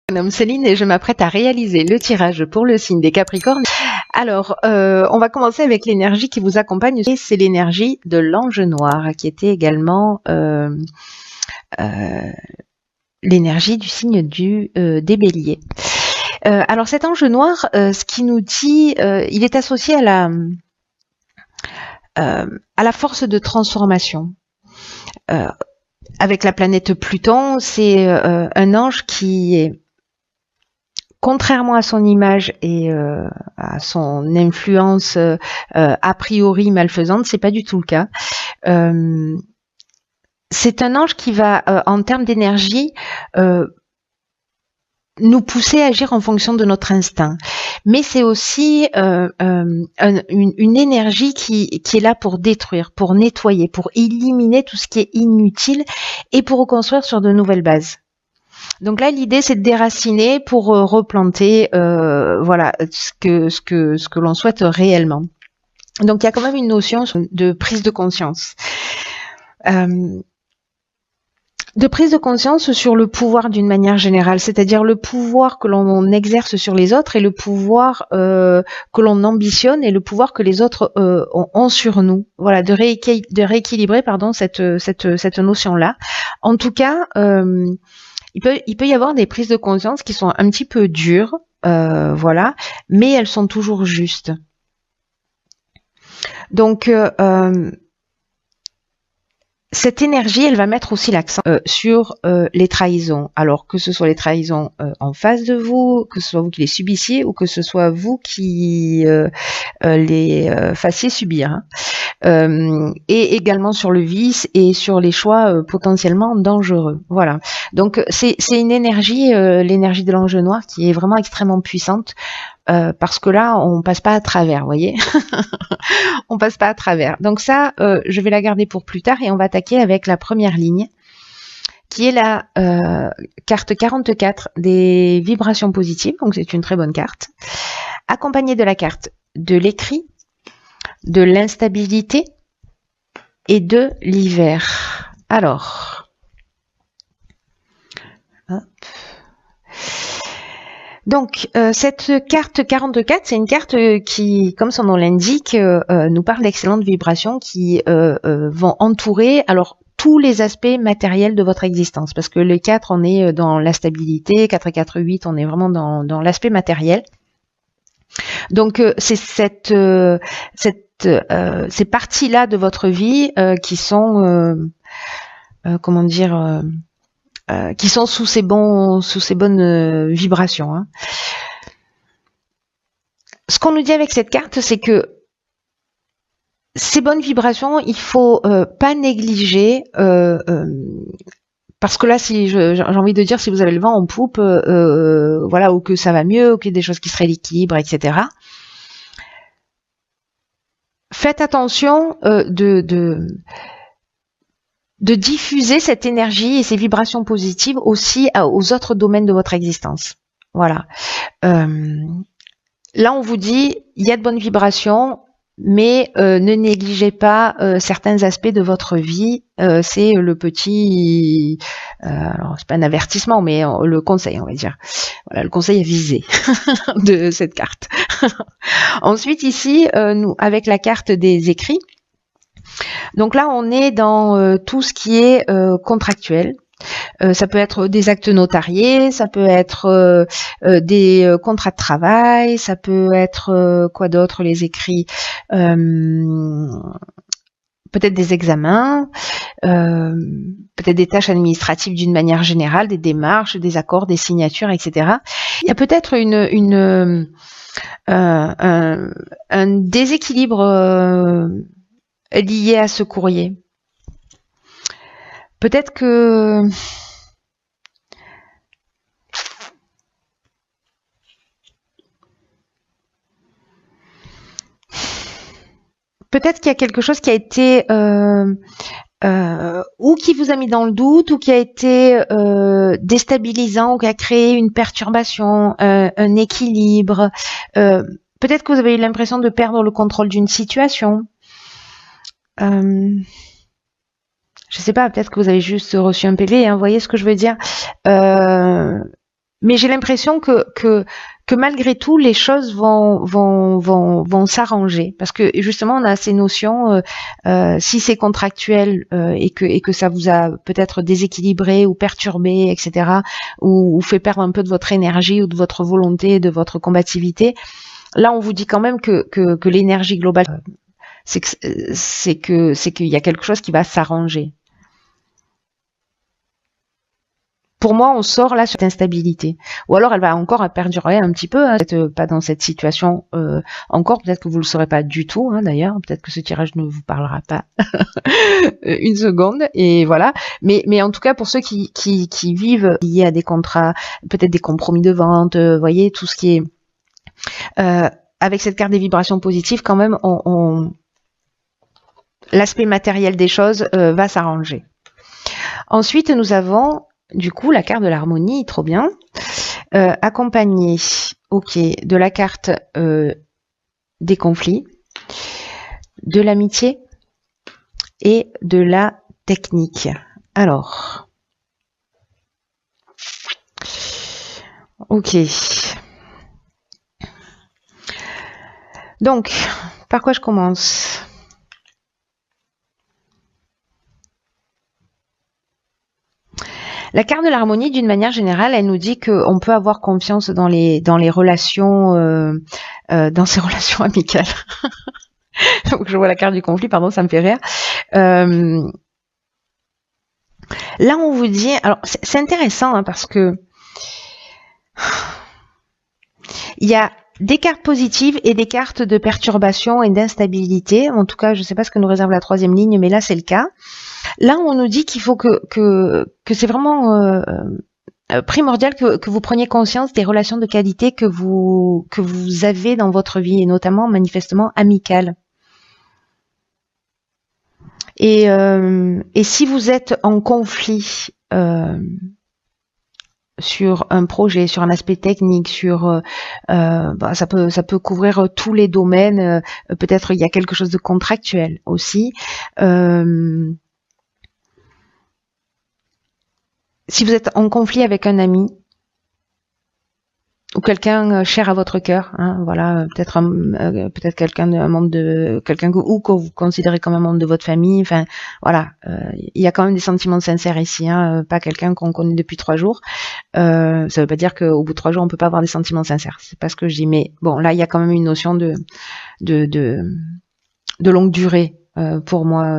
Je me nomme Céline et je m'apprête à réaliser le tirage pour le signe des Capricornes. Alors, on va commencer avec l'énergie qui vous accompagne. C'est l'énergie de l'ange noir, qui était également l'énergie du signe des Béliers. Alors, cet ange noir, ce qui nous dit, il est associé à la force de transformation. Avec la planète Pluton, c'est un ange qui est, contrairement à son image et à son influence a priori malfaisante, c'est pas du tout le cas. C'est un ange qui va, en termes d'énergie, nous pousser à agir en fonction de notre instinct. Mais c'est aussi une énergie qui est là pour détruire, pour nettoyer, pour éliminer tout ce qui est inutile et pour reconstruire sur de nouvelles bases. Donc là, l'idée, c'est de déraciner pour replanter, voilà, ce que l'on souhaite réellement. Donc il y a quand même une notion de prise de conscience. De prise de conscience sur le pouvoir d'une manière générale, c'est-à-dire le pouvoir que l'on exerce sur les autres et le pouvoir que l'on ambitionne et le pouvoir que les autres ont sur nous. Voilà, de rééquilibrer, pardon, cette notion-là. En tout cas, il peut y avoir des prises de conscience qui sont un petit peu dures, voilà, mais elles sont toujours justes. Donc, cette énergie, elle va mettre aussi l'accent sur les trahisons. Alors que ce soit les trahisons en face de vous, que ce soit vous qui les subissiez ou que ce soit vous qui les fassiez subir. Et également sur le vice et sur les choix potentiellement dangereux. Voilà. Donc c'est une énergie, l'énergie de l'ange noir, qui est vraiment extrêmement puissante. Parce que là, on passe pas à travers, vous voyez. On passe pas à travers. Donc ça, je vais la garder pour plus tard et on va attaquer avec la première ligne, qui est la carte 44 des vibrations positives. Donc c'est une très bonne carte. Accompagnée de la carte de l'écrit, de l'instabilité et de l'hiver. Alors, hop. Donc, cette carte 44, c'est une carte qui, comme son nom l'indique, nous parle d'excellentes vibrations qui vont entourer tous les aspects matériels de votre existence. Parce que les 4, on est dans la stabilité, 4 et 4, 8, on est vraiment dans l'aspect matériel. Donc, c'est ces parties-là de votre vie qui sont, comment dire... qui sont sous ces bonnes vibrations. Hein. Ce qu'on nous dit avec cette carte, c'est que ces bonnes vibrations, il faut pas négliger, parce que là, si j'ai envie de dire, si vous avez le vent en poupe, voilà, ou que ça va mieux, ou qu'il y a des choses qui se rééquilibrent, etc. Faites attention de diffuser cette énergie et ces vibrations positives aussi aux autres domaines de votre existence. Voilà. Là, on vous dit, il y a de bonnes vibrations, mais ne négligez pas certains aspects de votre vie. C'est le petit... alors, c'est pas un avertissement, mais le conseil, on va dire. Voilà, le conseil à viser de cette carte. Ensuite, ici, nous, avec la carte des écrits, donc là, on est dans tout ce qui est contractuel. Ça peut être des actes notariés, ça peut être des contrats de travail, ça peut être quoi d'autre, les écrits, peut-être des examens, peut-être des tâches administratives d'une manière générale, des démarches, des accords, des signatures, etc. Il y a peut-être un déséquilibre lié à ce courrier. Peut-être que qu'il y a quelque chose qui a été ou qui vous a mis dans le doute, ou qui a été déstabilisant, ou qui a créé une perturbation, un équilibre. Peut-être que vous avez eu l'impression de perdre le contrôle d'une situation. Je sais pas, peut-être que vous avez juste reçu un PV, hein, vous voyez ce que je veux dire. mais j'ai l'impression que malgré tout, les choses vont s'arranger. Parce que justement, on a ces notions, si c'est contractuel et que ça vous a peut-être déséquilibré ou perturbé, etc., ou fait perdre un peu de votre énergie ou de votre volonté, de votre combativité, là, on vous dit quand même que l'énergie globale, c'est qu'il y a quelque chose qui va s'arranger. Pour moi, on sort là sur cette instabilité. Ou alors, elle va encore perdurer un petit peu, hein, pas dans cette situation encore. Peut-être que vous le saurez pas du tout, hein, d'ailleurs. Peut-être que ce tirage ne vous parlera pas une seconde. Et voilà. Mais en tout cas, pour ceux qui vivent liés à des contrats, peut-être des compromis de vente, voyez, tout ce qui est avec cette carte des vibrations positives, quand même, l'aspect matériel des choses va s'arranger. Ensuite, nous avons du coup la carte de l'harmonie, trop bien, accompagnée, ok, de la carte des conflits, de l'amitié et de la technique. Alors, ok. Donc, par quoi je commence ? La carte de l'harmonie, d'une manière générale, elle nous dit qu'on peut avoir confiance dans les relations, dans ces relations amicales. Donc je vois la carte du conflit, pardon, ça me fait rire. Là, on vous dit, alors c'est intéressant hein, parce que il y a des cartes positives et des cartes de perturbation et d'instabilité. En tout cas, je ne sais pas ce que nous réserve la troisième ligne, mais là c'est le cas. Là, on nous dit qu'il faut que c'est vraiment primordial que vous preniez conscience des relations de qualité que vous avez dans votre vie, et notamment manifestement amicales. Et si vous êtes en conflit sur un projet, sur un aspect technique, sur ça peut couvrir tous les domaines. Peut-être il y a quelque chose de contractuel aussi. Si vous êtes en conflit avec un ami ou quelqu'un cher à votre cœur, hein, voilà, peut-être quelqu'un un membre de quelqu'un ou que vous considérez comme un membre de votre famille, enfin voilà, il y a quand même des sentiments sincères ici, hein, pas quelqu'un qu'on connaît depuis 3 jours. Ça veut pas dire qu'au bout de 3 jours on peut pas avoir des sentiments sincères, c'est pas ce que je dis, mais bon là il y a quand même une notion de longue durée pour moi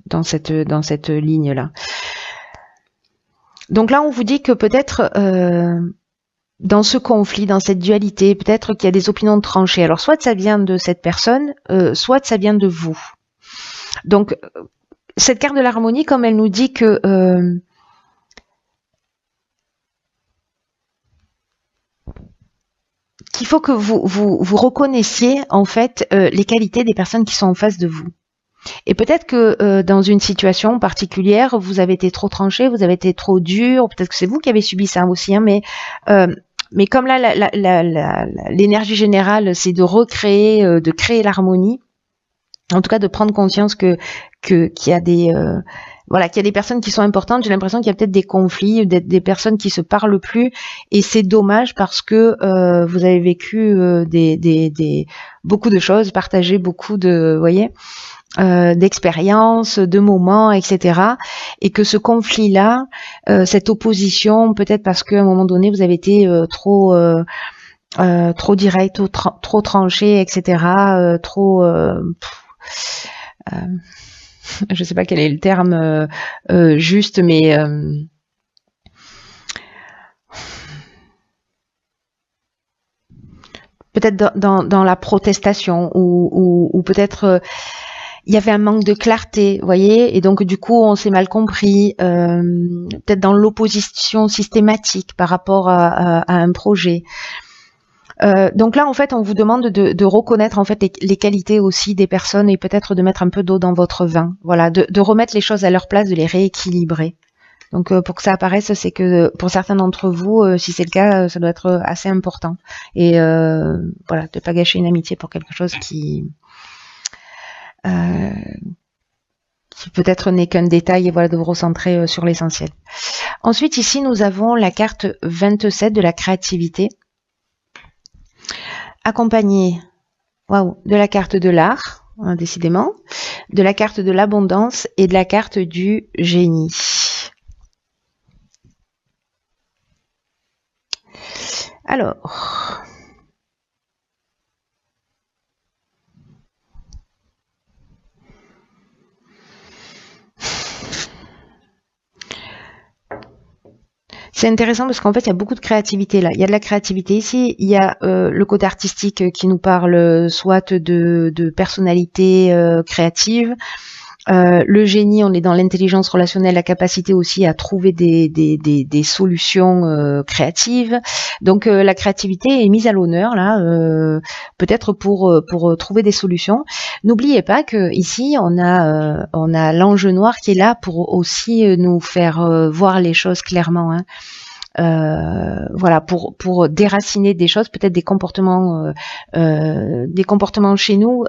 dans cette ligne là. Donc là on vous dit que peut-être dans ce conflit, dans cette dualité, peut-être qu'il y a des opinions tranchées. Alors, soit ça vient de cette personne, soit ça vient de vous. Donc, cette carte de l'harmonie, comme elle nous dit que qu'il faut que vous reconnaissiez en fait les qualités des personnes qui sont en face de vous. Et peut-être que dans une situation particulière, vous avez été trop tranché, vous avez été trop dur, peut-être que c'est vous qui avez subi ça aussi, hein, mais comme là, l'énergie générale, c'est de recréer, de créer l'harmonie. En tout cas, de prendre conscience qu'il y a des qu'il y a des personnes qui sont importantes. J'ai l'impression qu'il y a peut-être des conflits, des personnes qui se parlent plus, et c'est dommage parce que vous avez vécu beaucoup de choses, partagé beaucoup de, vous voyez, d'expériences, de moments, etc. Et que ce conflit-là, cette opposition, peut-être parce qu'à un moment donné, vous avez été trop direct, trop tranché, etc. Je sais pas quel est le terme juste, mais peut-être dans la protestation ou peut-être il y avait un manque de clarté, vous voyez, et donc du coup on s'est mal compris, peut-être dans l'opposition systématique par rapport à un projet. Donc là en fait on vous demande de reconnaître en fait les qualités aussi des personnes et peut-être de mettre un peu d'eau dans votre vin, voilà, de remettre les choses à leur place, de les rééquilibrer. Donc pour que ça apparaisse, c'est que pour certains d'entre vous, si c'est le cas, ça doit être assez important. Et voilà, de pas gâcher une amitié pour quelque chose qui peut-être n'est qu'un détail, et voilà, de vous recentrer sur l'essentiel. Ensuite, ici, nous avons la carte 27 de la créativité, accompagnée de la carte de l'art, hein, décidément, de la carte de l'abondance et de la carte du génie. Alors, c'est intéressant parce qu'en fait, il y a beaucoup de créativité là. Il y a de la créativité ici, il y a le côté artistique qui nous parle soit de personnalité créative. Le génie, on est dans l'intelligence relationnelle, la capacité aussi à trouver des solutions créatives. Donc la créativité est mise à l'honneur là, peut-être pour trouver des solutions. N'oubliez pas que ici on a l'ange noir qui est là pour aussi nous faire voir les choses clairement. Hein. Voilà, pour déraciner des choses, peut-être des comportements chez nous,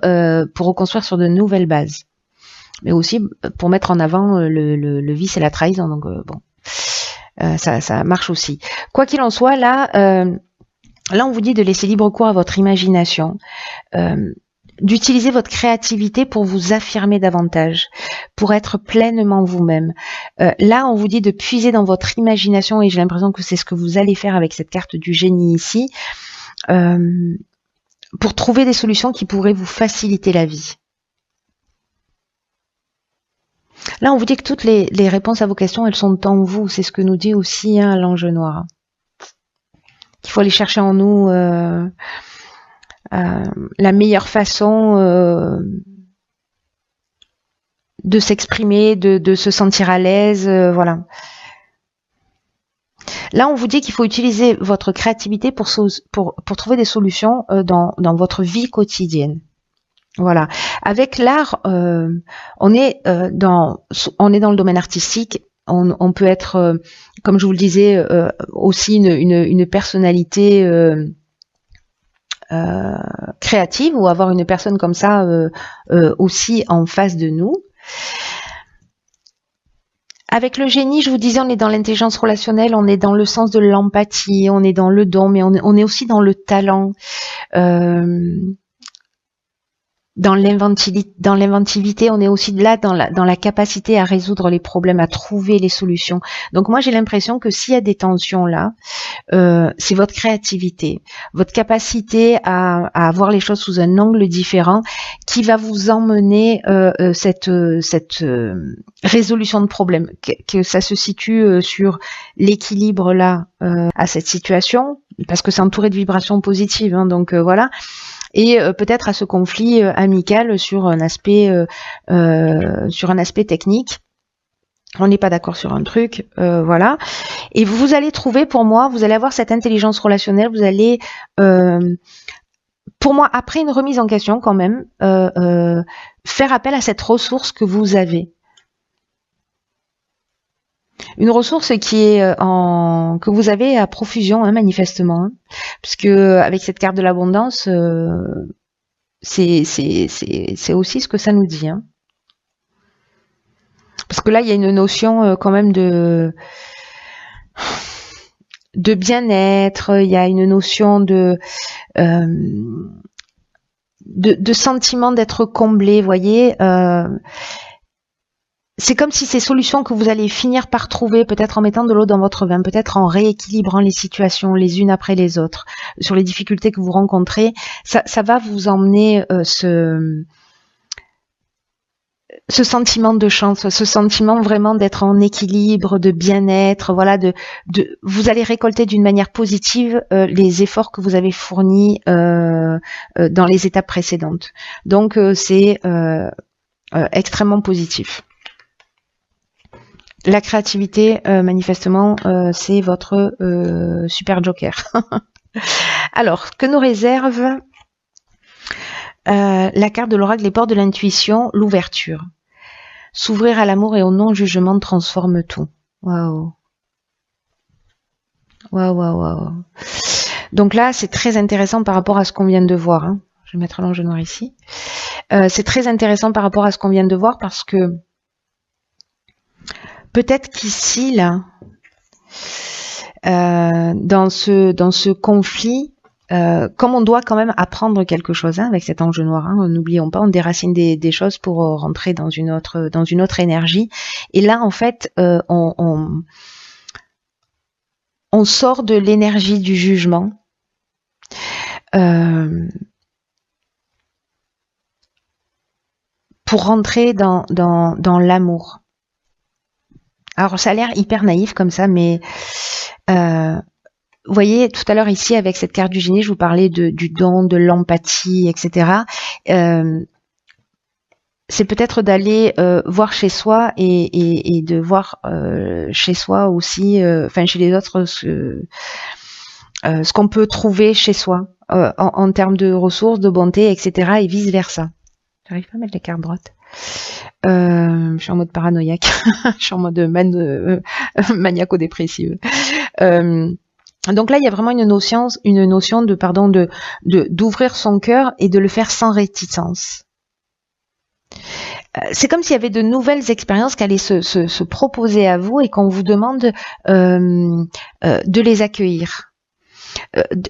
pour reconstruire sur de nouvelles bases. Mais aussi pour mettre en avant le vice et la trahison. Donc bon, ça marche aussi. Quoi qu'il en soit, là on vous dit de laisser libre cours à votre imagination, d'utiliser votre créativité pour vous affirmer davantage, pour être pleinement vous-même. Là, on vous dit de puiser dans votre imagination, et j'ai l'impression que c'est ce que vous allez faire avec cette carte du génie ici, pour trouver des solutions qui pourraient vous faciliter la vie. Là, on vous dit que toutes les réponses à vos questions, elles sont en vous. C'est ce que nous dit aussi hein, l'ange noir. Qu'il faut aller chercher en nous la meilleure façon de s'exprimer, de se sentir à l'aise, voilà. Là, on vous dit qu'il faut utiliser votre créativité pour trouver des solutions dans votre vie quotidienne. Voilà. Avec l'art, on est dans le domaine artistique. On peut être, comme je vous le disais, aussi une personnalité créative ou avoir une personne comme ça aussi en face de nous. Avec le génie, je vous disais, on est dans l'intelligence relationnelle, on est dans le sens de l'empathie, on est dans le don, mais on est aussi dans le talent. Dans l'inventivité, on est aussi là dans la capacité à résoudre les problèmes, à trouver les solutions. Donc moi j'ai l'impression que s'il y a des tensions là, c'est votre créativité, votre capacité à voir les choses sous un angle différent qui va vous emmener cette résolution de problème, que ça se situe sur l'équilibre là à cette situation, parce que c'est entouré de vibrations positives, hein, donc voilà. Et peut-être à ce conflit amical sur un aspect technique. On n'est pas d'accord sur un truc, voilà. Et vous allez trouver, pour moi, vous allez avoir cette intelligence relationnelle, vous allez, pour moi, après une remise en question quand même, faire appel à cette ressource que vous avez. Une ressource qui est que vous avez à profusion, hein, manifestement, hein, puisque avec cette carte de l'abondance, c'est aussi ce que ça nous dit. Hein. Parce que là, il y a une notion quand même de bien-être, il y a une notion de sentiment d'être comblé, voyez. C'est comme si ces solutions que vous allez finir par trouver, peut-être en mettant de l'eau dans votre vin, peut-être en rééquilibrant les situations les unes après les autres, sur les difficultés que vous rencontrez, ça va vous emmener ce sentiment de chance, ce sentiment vraiment d'être en équilibre, de bien-être, voilà, vous allez récolter d'une manière positive les efforts que vous avez fournis dans les étapes précédentes. Donc c'est extrêmement positif. La créativité, manifestement, c'est votre super joker. Alors, que nous réserve la carte de l'oracle, les portes de l'intuition, l'ouverture. S'ouvrir à l'amour et au non-jugement transforme tout. Waouh. Waouh, waouh, waouh. Donc là, c'est très intéressant par rapport à ce qu'on vient de voir. Hein. Je vais mettre l'ange noir ici. C'est très intéressant par rapport à ce qu'on vient de voir parce que peut-être qu'ici, là, Dans ce conflit, comme on doit quand même apprendre quelque chose avec cet ange noir, n'oublions pas, on déracine des choses pour rentrer dans une autre énergie. Et là, en fait, on sort de l'énergie du jugement. Pour rentrer dans l'amour. Alors ça a l'air hyper naïf comme ça, mais vous voyez, tout à l'heure ici, avec cette carte du génie, je vous parlais du don, de l'empathie, etc. C'est peut-être d'aller voir chez soi et de voir chez soi aussi, enfin chez les autres, ce qu'on peut trouver chez soi en termes de ressources, de bonté, etc. et vice versa. J'arrive pas à mettre les cartes droites. Je suis en mode paranoïaque. Je suis en mode maniaco-dépressive. Donc là, il y a vraiment une notion d'ouvrir son cœur et de le faire sans réticence. C'est comme s'il y avait de nouvelles expériences qui allaient se proposer à vous et qu'on vous demande de les accueillir.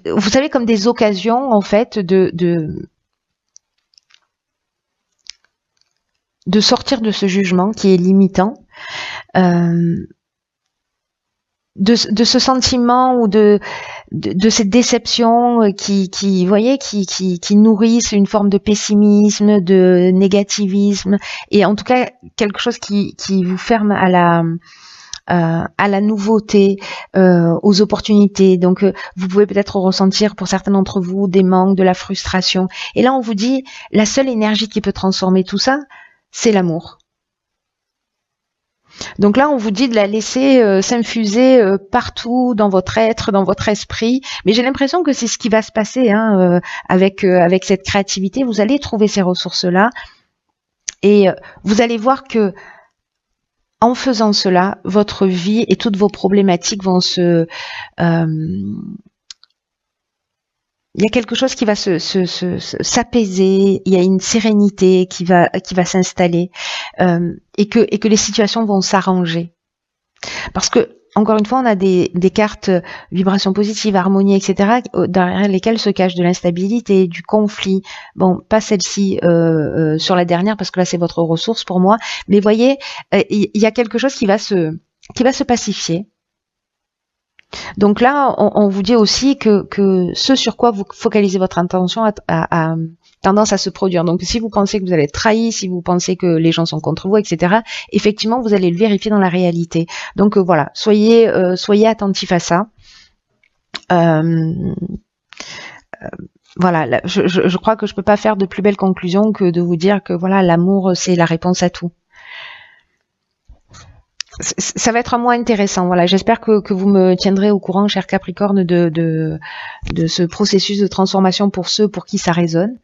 Vous savez, comme des occasions, en fait, de sortir de ce jugement qui est limitant, de ce sentiment ou de cette déception qui voyez, qui nourrissent une forme de pessimisme, de négativisme, et en tout cas quelque chose qui vous ferme à la nouveauté, aux opportunités. Donc vous pouvez peut-être ressentir pour certains d'entre vous des manques, de la frustration. Et là on vous dit, la seule énergie qui peut transformer tout ça, c'est l'amour. Donc là, on vous dit de la laisser s'infuser partout dans votre être, dans votre esprit. Mais j'ai l'impression que c'est ce qui va se passer avec cette créativité. Vous allez trouver ces ressources-là et vous allez voir que en faisant cela, votre vie et toutes vos problématiques vont il y a quelque chose qui va s'apaiser, il y a une sérénité qui va s'installer et que les situations vont s'arranger. Parce que, encore une fois, on a des cartes vibrations positives, harmonie, etc., derrière lesquelles se cache de l'instabilité, du conflit. Bon, pas celle-ci sur la dernière, parce que là, c'est votre ressource pour moi. Mais voyez, il y a quelque chose qui va se pacifier. Donc là, on vous dit aussi que ce sur quoi vous focalisez votre attention a tendance à se produire. Donc si vous pensez que vous allez être trahi, si vous pensez que les gens sont contre vous, etc., effectivement, vous allez le vérifier dans la réalité. Donc voilà, soyez attentifs à ça. Voilà, là, je crois que je peux pas faire de plus belle conclusion que de vous dire que voilà, l'amour, c'est la réponse à tout. Ça va être un mois intéressant. Voilà, j'espère que vous me tiendrez au courant, cher Capricorne, de ce processus de transformation pour ceux pour qui ça résonne.